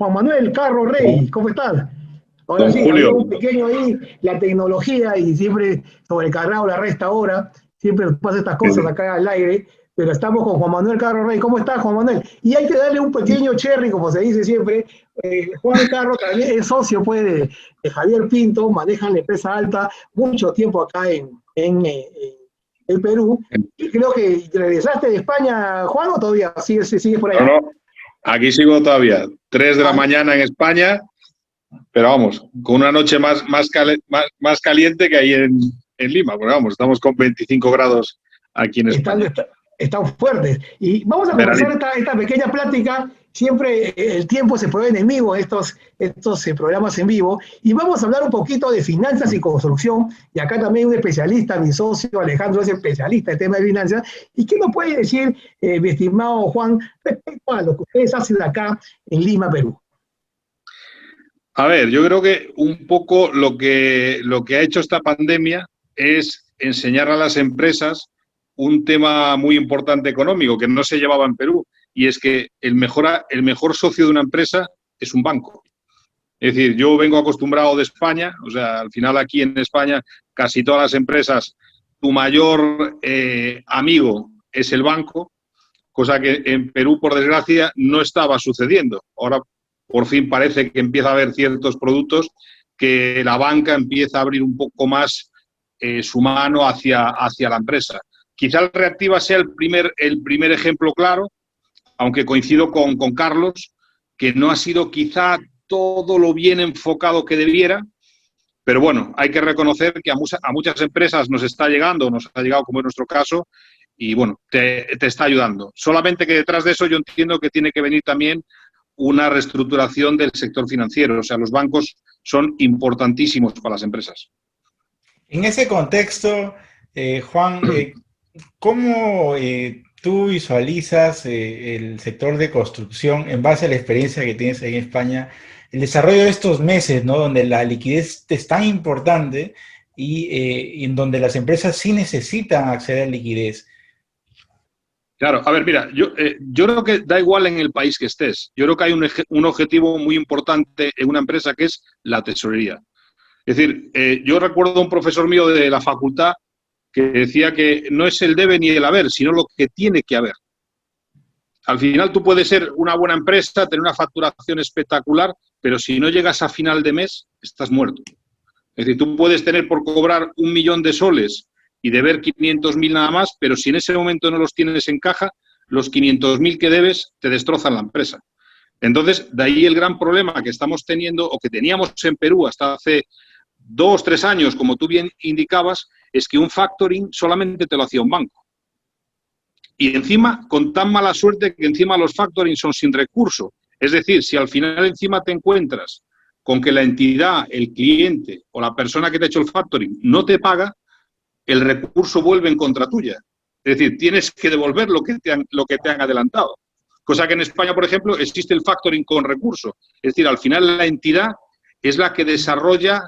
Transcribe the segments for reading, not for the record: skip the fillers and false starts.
Juan Manuel Carro Rey, ¿cómo estás? Ahora Don sí, había Julio, un pequeño ahí, la tecnología y siempre sobrecargado la resta ahora, siempre nos pasa estas cosas acá al aire, pero estamos con Juan Manuel Carro Rey. ¿Cómo estás, Juan Manuel? Y hay que darle un pequeño cherry, como se dice siempre. Juan Carro también es socio pues, de Javier Pinto, manejan la empresa Alta, mucho tiempo acá en Perú. Y creo que regresaste de España, Juan, o todavía sigues por no, allá. no, aquí sigo todavía, 3 de la Ah, mañana en España, pero vamos, con una noche más caliente que ahí en Lima, porque vamos, estamos con 25 grados aquí en están, España. están fuertes. Y vamos a comenzar Veranito. esta pequeña plática. Siempre el tiempo se prueba en vivo, estos programas en vivo, y vamos a hablar un poquito de finanzas y construcción. Y acá también un especialista, mi socio Alejandro es especialista en temas de finanzas. ¿Y qué nos puede decir, mi estimado Juan, respecto a lo que ustedes hacen acá en Lima, Perú? A ver, yo creo que un poco lo que ha hecho esta pandemia es enseñar a las empresas un tema muy importante económico que no se llevaba en Perú, y es que el mejor socio de una empresa es un banco. Es decir, yo vengo acostumbrado de España, o sea, al final aquí en España casi todas las empresas, tu mayor amigo es el banco, cosa que en Perú, por desgracia, no estaba sucediendo. Ahora, por fin, parece que empieza a haber ciertos productos que la banca empieza a abrir un poco más su mano hacia la empresa. Quizá el Reactiva sea el primer ejemplo claro, aunque coincido con Carlos, que no ha sido quizá todo lo bien enfocado que debiera, pero bueno, hay que reconocer que a muchas empresas nos ha llegado, como en nuestro caso, y bueno, te está ayudando. Solamente que detrás de eso yo entiendo que tiene que venir también una reestructuración del sector financiero. O sea, los bancos son importantísimos para las empresas. En ese contexto, Juan, ¿cómo tú visualizas el sector de construcción en base a la experiencia que tienes ahí en España, el desarrollo de estos meses, ¿no? Donde la liquidez es tan importante y en donde las empresas sí necesitan acceder a liquidez? Claro, a ver, mira, yo creo que da igual en el país que estés. Yo creo que hay un objetivo muy importante en una empresa que es la tesorería. Es decir, yo recuerdo a un profesor mío de la facultad que decía que no es el debe ni el haber, sino lo que tiene que haber. Al final tú puedes ser una buena empresa, tener una facturación espectacular, pero si no llegas a final de mes, estás muerto. Es decir, tú puedes tener por cobrar 1.000.000 de soles y deber 500.000 nada más, pero si en ese momento no los tienes en caja, los 500.000 que debes te destrozan la empresa. Entonces, de ahí el gran problema que estamos teniendo, o que teníamos en Perú hasta hace 2 o 3 años, como tú bien indicabas, es que un factoring solamente te lo hacía un banco. Y encima, con tan mala suerte que encima los factoring son sin recurso. Es decir, si al final encima te encuentras con que la entidad, el cliente o la persona que te ha hecho el factoring no te paga, el recurso vuelve en contra tuya. Es decir, tienes que devolver lo que te han adelantado. Cosa que en España, por ejemplo, existe el factoring con recurso. Es decir, al final la entidad es la que desarrolla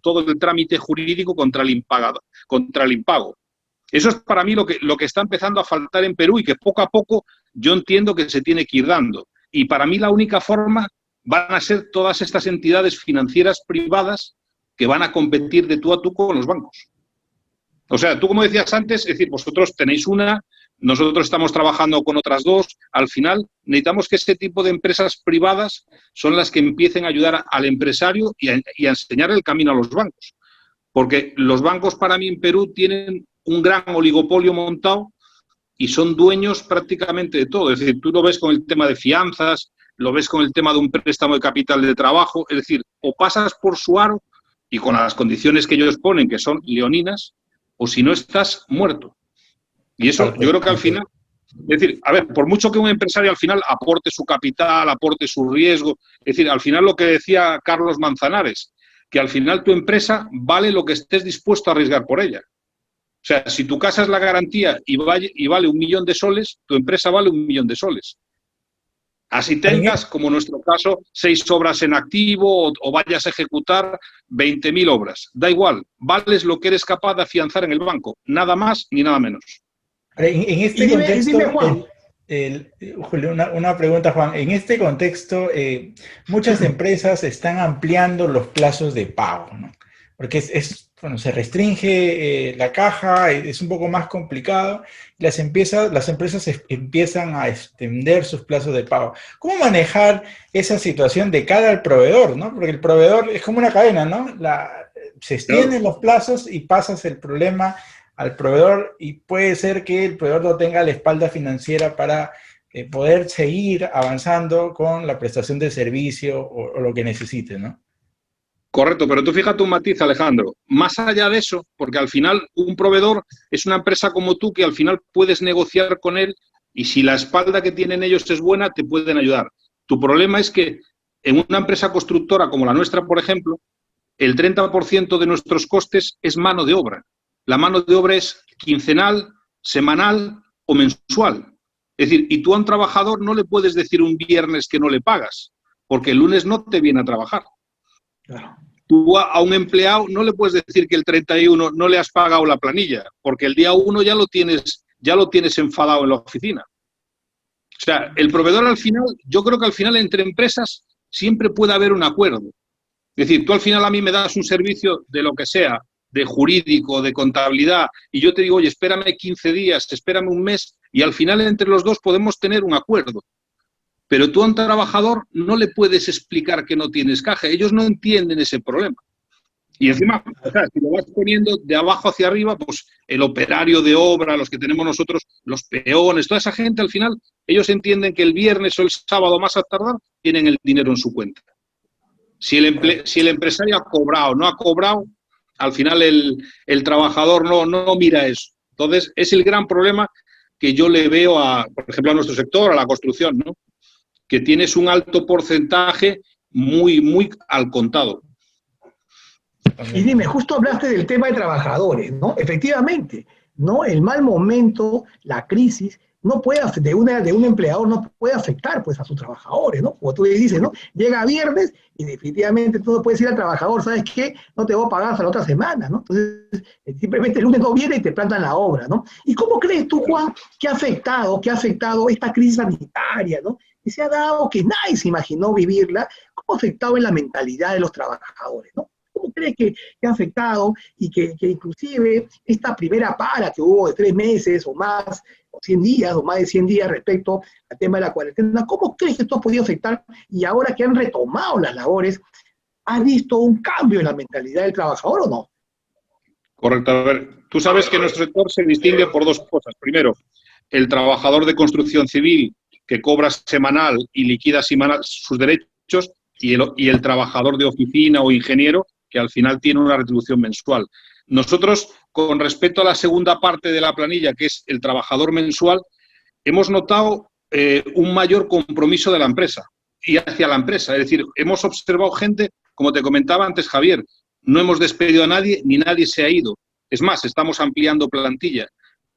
todo el trámite jurídico contra el impago. Eso es para mí lo que está empezando a faltar en Perú y que poco a poco yo entiendo que se tiene que ir dando. Y para mí la única forma van a ser todas estas entidades financieras privadas que van a competir de tú a tú con los bancos. O sea, tú como decías antes, es decir, vosotros tenéis una, nosotros estamos trabajando con otras 2, al final necesitamos que este tipo de empresas privadas son las que empiecen a ayudar al empresario y a enseñar el camino a los bancos. Porque los bancos para mí en Perú tienen un gran oligopolio montado y son dueños prácticamente de todo. Es decir, tú lo ves con el tema de fianzas, lo ves con el tema de un préstamo de capital de trabajo, es decir, o pasas por su aro y con las condiciones que ellos ponen, que son leoninas, o si no estás muerto. Y eso yo creo que al final, es decir, a ver, por mucho que un empresario al final aporte su capital, aporte su riesgo, es decir, al final lo que decía Carlos Manzanares, que al final tu empresa vale lo que estés dispuesto a arriesgar por ella. O sea, si tu casa es la garantía y vale 1.000.000 de soles, tu empresa vale 1.000.000 de soles. Así tengas, como en nuestro caso, 6 obras en activo o vayas a ejecutar 20.000 obras. Da igual, vales lo que eres capaz de afianzar en el banco. Nada más ni nada menos. En este contexto, Juan. Julio, una pregunta, Juan. En este contexto, muchas empresas están ampliando los plazos de pago, ¿no? Porque bueno, se restringe la caja, es un poco más complicado. Las empresas empiezan a extender sus plazos de pago. ¿Cómo manejar esa situación de cara al proveedor, ¿no? Porque el proveedor es como una cadena, ¿no? Se extienden los plazos y pasas el problema al proveedor, y puede ser que el proveedor no tenga la espalda financiera para poder seguir avanzando con la prestación de servicio o lo que necesite, ¿no? Correcto, pero tú fíjate un matiz, Alejandro. Más allá de eso, porque al final un proveedor es una empresa como tú que al final puedes negociar con él y si la espalda que tienen ellos es buena, te pueden ayudar. Tu problema es que en una empresa constructora como la nuestra, por ejemplo, el 30% de nuestros costes es mano de obra. La mano de obra es quincenal, semanal o mensual. Es decir, y tú a un trabajador no le puedes decir un viernes que no le pagas, porque el lunes no te viene a trabajar. Claro. Tú a un empleado no le puedes decir que el 31 no le has pagado la planilla, porque el día 1 ya lo tienes enfadado en la oficina. O sea, el proveedor al final, yo creo que al final entre empresas siempre puede haber un acuerdo. Es decir, tú al final a mí me das un servicio de lo que sea, de jurídico, de contabilidad, y yo te digo, oye, espérame 15 días, espérame un mes, y al final entre los dos podemos tener un acuerdo. Pero tú a un trabajador no le puedes explicar que no tienes caja. Ellos no entienden ese problema. Y encima, o sea, si lo vas poniendo de abajo hacia arriba, pues el operario de obra, los que tenemos nosotros, los peones, toda esa gente, al final, ellos entienden que el viernes o el sábado más a tardar tienen el dinero en su cuenta. Si el empresario ha cobrado o no ha cobrado, al final el trabajador no mira eso. Entonces, es el gran problema que yo le veo, por ejemplo, a nuestro sector, a la construcción, ¿no? Que tienes un alto porcentaje muy al contado. Y dime, justo hablaste del tema de trabajadores, ¿no? Efectivamente, ¿no? El mal momento, la crisis, no puede, de un empleador no puede afectar pues a sus trabajadores, ¿no? Como tú le dices, ¿no? Llega viernes y definitivamente tú no puedes decir al trabajador, ¿sabes qué? No te voy a pagar hasta la otra semana, ¿no? Entonces, simplemente el lunes no viene y te plantan la obra, ¿no? ¿Y cómo crees tú, Juan, que ha afectado esta crisis sanitaria, ¿no? Que se ha dado, que nadie se imaginó vivirla, cómo ha afectado en la mentalidad de los trabajadores, ¿no? ¿Cómo crees que ha afectado y que inclusive esta primera para que hubo de 3 meses o más, o 100 días, o más de 100 días respecto al tema de la cuarentena, cómo crees que esto ha podido afectar? Y ahora que han retomado las labores, ¿has visto un cambio en la mentalidad del trabajador o no? Correcto. A ver, tú sabes que nuestro sector se distingue por dos cosas. Primero, el trabajador de construcción civil que cobra semanal y liquida semanal sus derechos y el trabajador de oficina o ingeniero que al final tiene una retribución mensual. Nosotros, con respecto a la segunda parte de la planilla, que es el trabajador mensual, hemos notado un mayor compromiso de la empresa y hacia la empresa. Es decir, hemos observado gente, como te comentaba antes, Javier, no hemos despedido a nadie ni nadie se ha ido. Es más, estamos ampliando plantilla.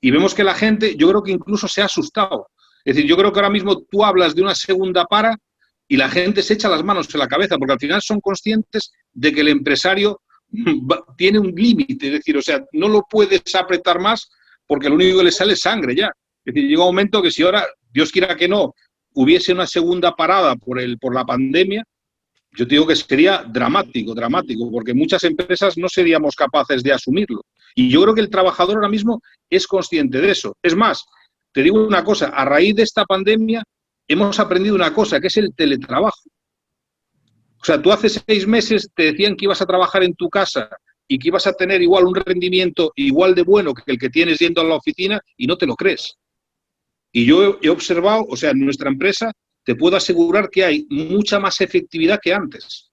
Y vemos que la gente, yo creo que incluso se ha asustado. Es decir, yo creo que ahora mismo tú hablas de una segunda para y la gente se echa las manos en la cabeza, porque al final son conscientes de que el empresario tiene un límite, es decir, o sea, no lo puedes apretar más porque lo único que le sale es sangre ya. Es decir, llega un momento que si ahora, Dios quiera que no, hubiese una segunda parada por la pandemia, yo te digo que sería dramático, porque muchas empresas no seríamos capaces de asumirlo. Y yo creo que el trabajador ahora mismo es consciente de eso. Es más, te digo una cosa, a raíz de esta pandemia hemos aprendido una cosa, que es el teletrabajo. O sea, tú hace 6 meses te decían que ibas a trabajar en tu casa y que ibas a tener igual un rendimiento igual de bueno que el que tienes yendo a la oficina y no te lo crees. Y yo he observado, o sea, en nuestra empresa te puedo asegurar que hay mucha más efectividad que antes.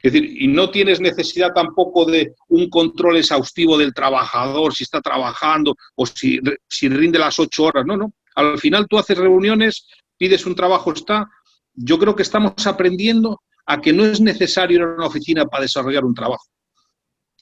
Es decir, y no tienes necesidad tampoco de un control exhaustivo del trabajador, si está trabajando o si rinde las 8 horas. No, no. Al final tú haces reuniones, pides un trabajo, está. Yo creo que estamos aprendiendo a que no es necesario ir a una oficina para desarrollar un trabajo.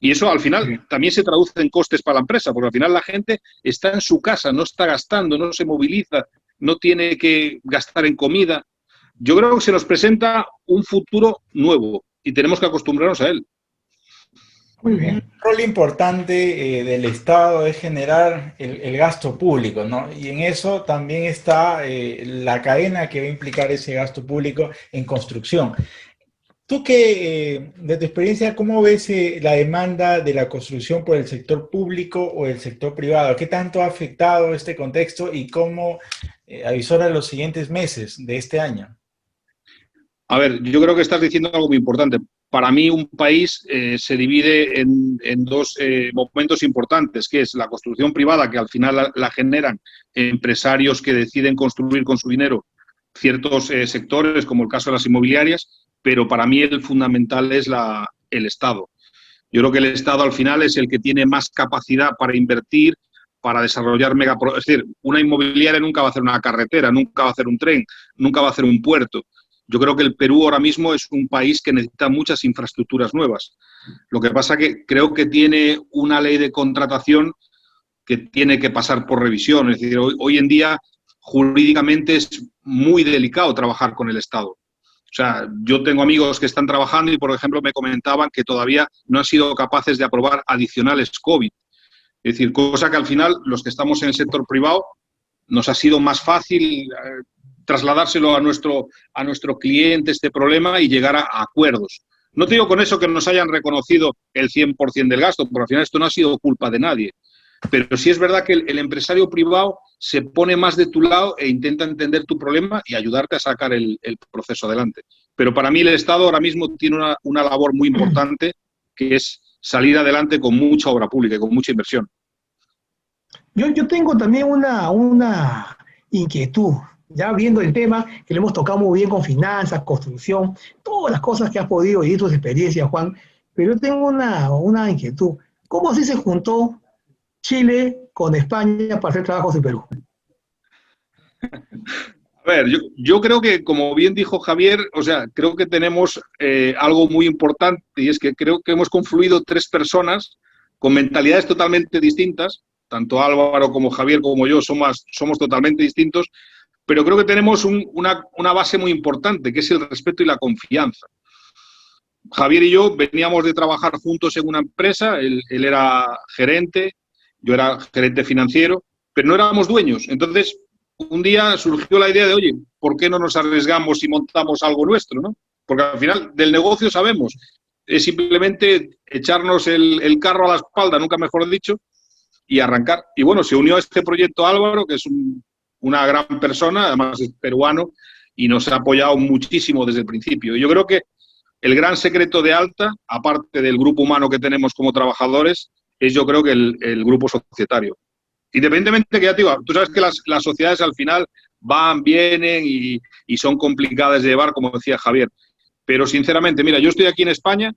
Y eso al final también se traduce en costes para la empresa, porque al final la gente está en su casa, no está gastando, no se moviliza, no tiene que gastar en comida. Yo creo que se nos presenta un futuro nuevo y tenemos que acostumbrarnos a él. Muy bien. Un rol importante del Estado es generar el gasto público, ¿no? Y en eso también está la cadena que va a implicar ese gasto público en construcción. Tú que, de tu experiencia, ¿cómo ves la demanda de la construcción por el sector público o el sector privado? ¿Qué tanto ha afectado este contexto y cómo avisora los siguientes meses de este año? A ver, yo creo que estás diciendo algo muy importante. Para mí un país se divide en dos momentos importantes, que es la construcción privada, que al final la generan empresarios que deciden construir con su dinero ciertos sectores, como el caso de las inmobiliarias, pero para mí el fundamental es el Estado. Yo creo que el Estado al final es el que tiene más capacidad para invertir, para desarrollar es decir, una inmobiliaria nunca va a hacer una carretera, nunca va a hacer un tren, nunca va a hacer un puerto. Yo creo que el Perú ahora mismo es un país que necesita muchas infraestructuras nuevas. Lo que pasa que creo que tiene una ley de contratación que tiene que pasar por revisión. Es decir, hoy en día jurídicamente es muy delicado trabajar con el Estado. O sea, yo tengo amigos que están trabajando y, por ejemplo, me comentaban que todavía no han sido capaces de aprobar adicionales COVID. Es decir, cosa que al final los que estamos en el sector privado nos ha sido más fácil trasladárselo a nuestro cliente este problema y llegar a acuerdos. No te digo con eso que nos hayan reconocido el 100% del gasto, porque al final esto no ha sido culpa de nadie. Pero sí es verdad que el empresario privado se pone más de tu lado e intenta entender tu problema y ayudarte a sacar el proceso adelante. Pero para mí el Estado ahora mismo tiene una labor muy importante, que es salir adelante con mucha obra pública y con mucha inversión. Yo tengo también una inquietud, ya viendo el tema, que lo hemos tocado muy bien con finanzas, construcción, todas las cosas que has podido vivir, tus experiencias, Juan, pero yo tengo una inquietud. ¿Cómo así se juntó Chile con España para hacer trabajos en Perú? A ver, yo creo que, como bien dijo Javier, o sea, creo que tenemos algo muy importante, y es que creo que hemos confluido tres personas con mentalidades totalmente distintas. Tanto Álvaro como Javier como yo somos totalmente distintos, pero creo que tenemos una base muy importante, que es el respeto y la confianza. Javier y yo veníamos de trabajar juntos en una empresa, él era gerente, yo era gerente financiero, pero no éramos dueños. Entonces, un día surgió la idea de, oye, ¿por qué no nos arriesgamos y montamos algo nuestro, ¿no? Porque al final del negocio sabemos, es simplemente echarnos el carro a la espalda, nunca mejor dicho, y arrancar. Y bueno, se unió a este proyecto Álvaro, que es una gran persona, además es peruano, y nos ha apoyado muchísimo desde el principio. Y yo creo que el gran secreto de Alta, aparte del grupo humano que tenemos como trabajadores, es yo creo que el grupo societario. Independientemente que ya te digo, tú sabes que las sociedades al final van, vienen y son complicadas de llevar, como decía Javier. Pero sinceramente, mira, yo estoy aquí en España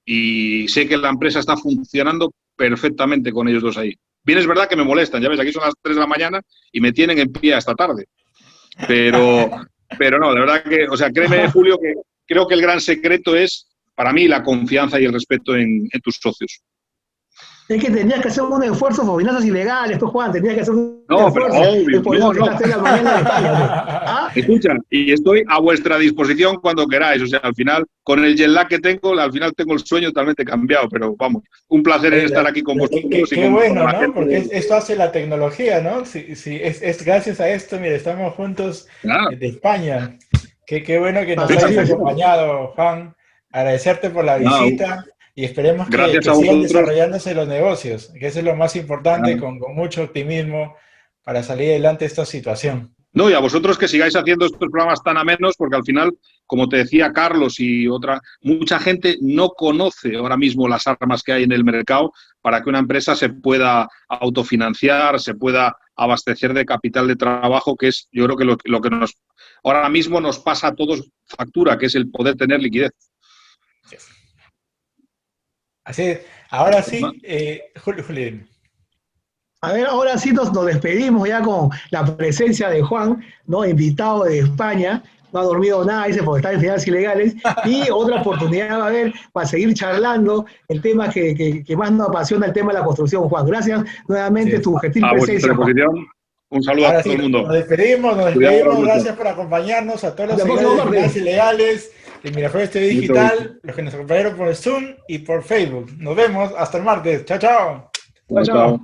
y sé que la empresa está funcionando perfectamente con ellos dos ahí. Bien, es verdad que me molestan, ya ves, aquí son las 3 de la mañana y me tienen en pie hasta tarde. Pero no, de verdad que, o sea, créeme, Julio, que creo que el gran secreto es, para mí, la confianza y el respeto en tus socios. Es que tenías que hacer un esfuerzo por finanzas ilegales, pues Juan, tenías que hacer un esfuerzo. ¿Ah? Escucha, y estoy a vuestra disposición cuando queráis. O sea, al final, con el jet lag que tengo, al final tengo el sueño totalmente cambiado, pero vamos, un placer estar aquí con vosotros. Qué bueno, ¿no? Porque esto hace la tecnología, ¿no? Sí, es gracias a esto, mire, estamos juntos de España. Qué bueno que nos hayas acompañado, Juan. Agradecerte por la visita. Y esperemos que sigan desarrollándose los negocios, que eso es lo más importante, con mucho optimismo para salir adelante de esta situación. No, y a vosotros que sigáis haciendo estos programas tan amenos, porque al final, como te decía Carlos y mucha gente no conoce ahora mismo las armas que hay en el mercado para que una empresa se pueda autofinanciar, se pueda abastecer de capital de trabajo, que es, yo creo que lo que ahora mismo nos pasa a todos factura, que es el poder tener liquidez. Así es. Ahora sí, Julio. A ver, ahora sí nos despedimos ya con la presencia de Juan, ¿no? Invitado de España, no ha dormido nada, dice, porque está en finanzas ilegales, y otra oportunidad va a haber para seguir charlando el tema que más nos apasiona, el tema de la construcción, Juan. Gracias nuevamente tu gentil presencia. Un saludo a todo el mundo. Nos despedimos, gracias por acompañarnos, a todos los seguidores de Finanzas Ilegales. de Miraflores TV Digital, los que nos acompañaron por Zoom y por Facebook. Nos vemos hasta el martes. Chao, chao. Chao, chao.